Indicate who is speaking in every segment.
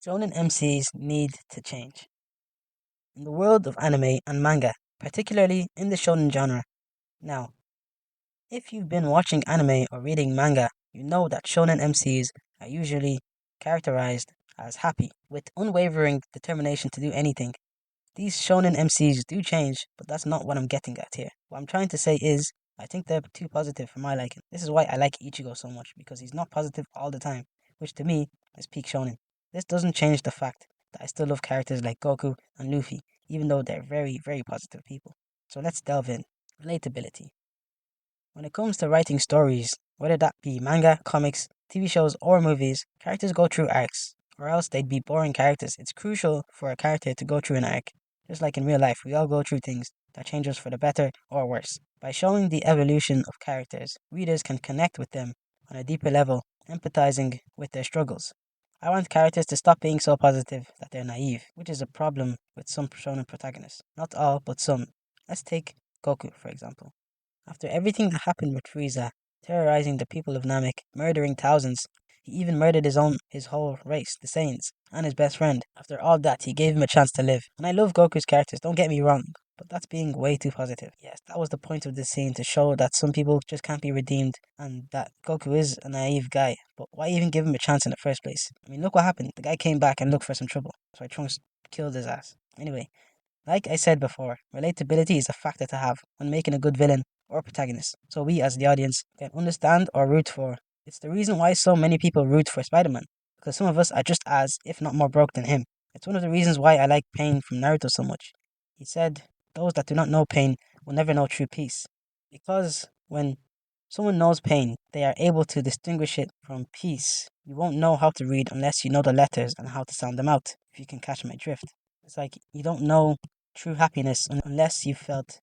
Speaker 1: Shonen MCs need to change. In the world of anime and manga, particularly in the shonen genre. Now, if you've been watching anime or reading manga, you know that shonen MCs are usually characterized as happy, with unwavering determination to do anything. These shonen MCs do change, but that's not what I'm getting at here. What I'm trying to say is, I think they're too positive for my liking. This is why I like Ichigo so much, because he's not positive all the time, which to me is peak shonen. This doesn't change the fact that I still love characters like Goku and Luffy, even though they're very, very positive people. So let's delve in. Relatability. When it comes to writing stories, whether that be manga, comics, TV shows, or movies, characters go through arcs, or else they'd be boring characters. It's crucial for a character to go through an arc. Just like in real life, we all go through things that change us for the better or worse. By showing the evolution of characters, readers can connect with them on a deeper level, empathizing with their struggles. I want characters to stop being so positive that they're naive, which is a problem with some shonen protagonists. Not all, but some. Let's take Goku, for example. After everything that happened with Frieza, terrorizing the people of Namek, murdering thousands, he even murdered his whole race, the Saiyans, and his best friend. After all that, he gave him a chance to live. And I love Goku's characters, don't get me wrong, but that's being way too positive. Yes, that was the point of this scene, to show that some people just can't be redeemed and that Goku is a naive guy. But why even give him a chance in the first place? I mean, look what happened. The guy came back and looked for some trouble. So Trunks killed his ass. Anyway, like I said before, relatability is a factor to have when making a good villain or protagonist, so we as the audience can understand or root for. It's the reason why so many people root for Spider-Man, because some of us are just as, if not more broke than him. It's one of the reasons why I like Pain from Naruto so much. He said, those that do not know pain will never know true peace. Because when someone knows pain, they are able to distinguish it from peace. You won't know how to read unless you know the letters and how to sound them out, if you can catch my drift. It's like you don't know true happiness unless you felt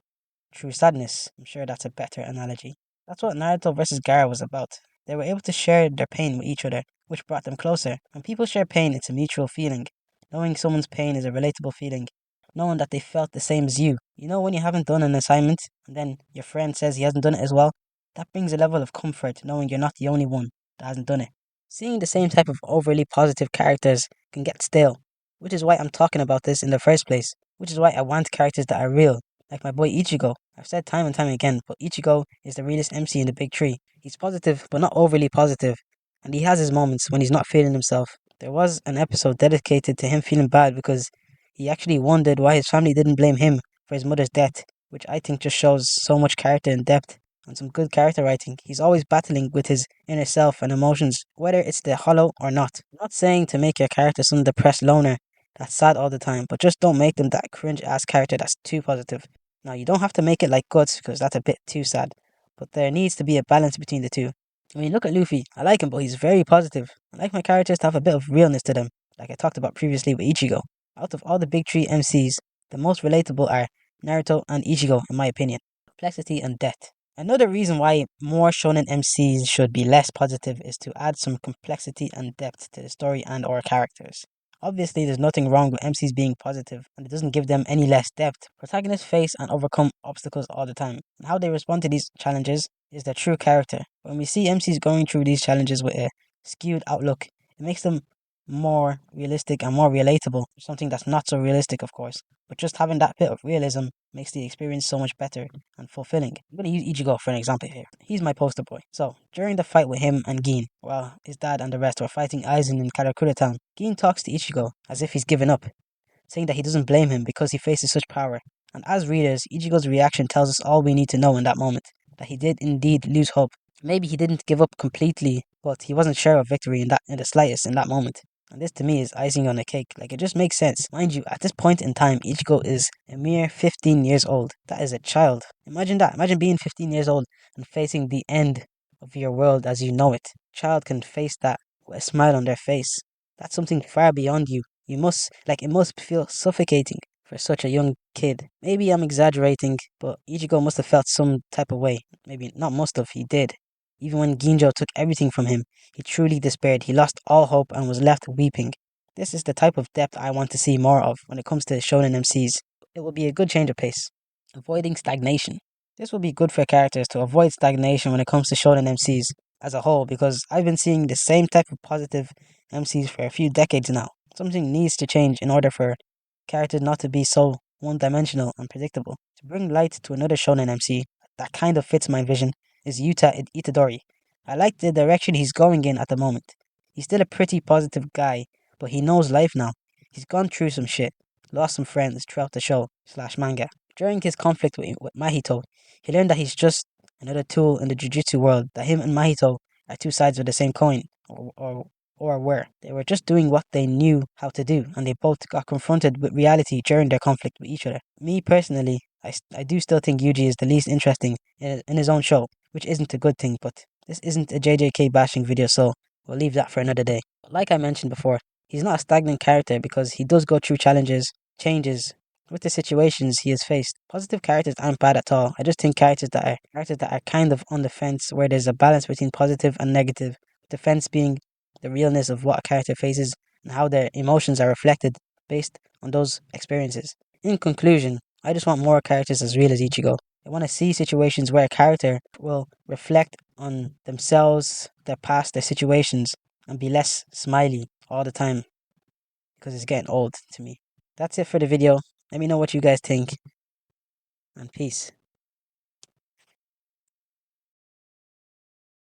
Speaker 1: true sadness. I'm sure that's a better analogy. That's what Naruto versus Gaara was about. They were able to share their pain with each other, which brought them closer. When people share pain, it's a mutual feeling. Knowing someone's pain is a relatable feeling. Knowing that they felt the same as you. You know when you haven't done an assignment, and then your friend says he hasn't done it as well? That brings a level of comfort, knowing you're not the only one that hasn't done it. Seeing the same type of overly positive characters can get stale, which is why I'm talking about this in the first place. Which is why I want characters that are real, like my boy Ichigo. I've said time and time again, but Ichigo is the realest MC in the big three. He's positive, but not overly positive, and he has his moments when he's not feeling himself. There was an episode dedicated to him feeling bad because he actually wondered why his family didn't blame him for his mother's death, which I think just shows so much character and depth and some good character writing. He's always battling with his inner self and emotions, whether it's the hollow or not. I'm not saying to make your character some depressed loner that's sad all the time, but just don't make them that cringe ass character that's too positive. Now, you don't have to make it like Guts because that's a bit too sad, but there needs to be a balance between the two. I mean, look at Luffy. I like him, but he's very positive. I like my characters to have a bit of realness to them, like I talked about previously with Ichigo. Out of all the big three MCs, the most relatable are Naruto and Ichigo, in my opinion. Complexity and depth. Another reason why more shonen MCs should be less positive is to add some complexity and depth to the story and or characters. Obviously, there's nothing wrong with MCs being positive, and it doesn't give them any less depth. Protagonists face and overcome obstacles all the time, and how they respond to these challenges is their true character. When we see MCs going through these challenges with a skewed outlook, it makes them more realistic and more relatable. Something that's not so realistic, of course, but just having that bit of realism makes the experience so much better and fulfilling. I'm going to use Ichigo for an example here. He's my poster boy. So, during the fight with him and Gin, while his dad and the rest were fighting Aizen in Karakura Town, Gin talks to Ichigo as if he's given up, saying that he doesn't blame him because he faces such power. And as readers, Ichigo's reaction tells us all we need to know in that moment, that he did indeed lose hope. Maybe he didn't give up completely, but he wasn't sure of victory in the slightest in that moment. And this to me is icing on the cake. Like, it just makes sense. Mind you, at this point in time, Ichigo is a mere 15 years old. That is a child. Imagine that. Imagine being 15 years old and facing the end of your world as you know it. Child can face that with a smile on their face. That's something far beyond you. It must feel suffocating for such a young kid. Maybe I'm exaggerating, but Ichigo must have felt some type of way. Maybe not must have, he did. Even when Ginjo took everything from him, he truly despaired. He lost all hope and was left weeping. This is the type of depth I want to see more of when it comes to shonen MCs. It will be a good change of pace. Avoiding stagnation. This will be good for characters to avoid stagnation when it comes to shonen MCs as a whole, because I've been seeing the same type of positive MCs for a few decades now. Something needs to change in order for characters not to be so one-dimensional and predictable. To bring light to another shonen MC that kind of fits my vision is Itadori. I like the direction he's going in at the moment. He's still a pretty positive guy, but he knows life now. He's gone through some shit, lost some friends throughout the show slash manga. During his conflict with Mahito, he learned that he's just another tool in the jujutsu world, that him and Mahito are two sides of the same coin, or were. They were just doing what they knew how to do, and they both got confronted with reality during their conflict with each other. Me personally, I do still think Yuji is the least interesting in his own show, which isn't a good thing, but this isn't a JJK bashing video, so we'll leave that for another day. But like I mentioned before, he's not a stagnant character because he does go through challenges, changes, with the situations he has faced. Positive characters aren't bad at all. I just think characters that are kind of on the fence, where there's a balance between positive and negative. The fence being the realness of what a character faces and how their emotions are reflected based on those experiences. In conclusion, I just want more characters as real as Ichigo. I want to see situations where a character will reflect on themselves, their past, their situations, and be less smiley all the time because it's getting old to me. That's it for the video. Let me know what you guys think, and peace.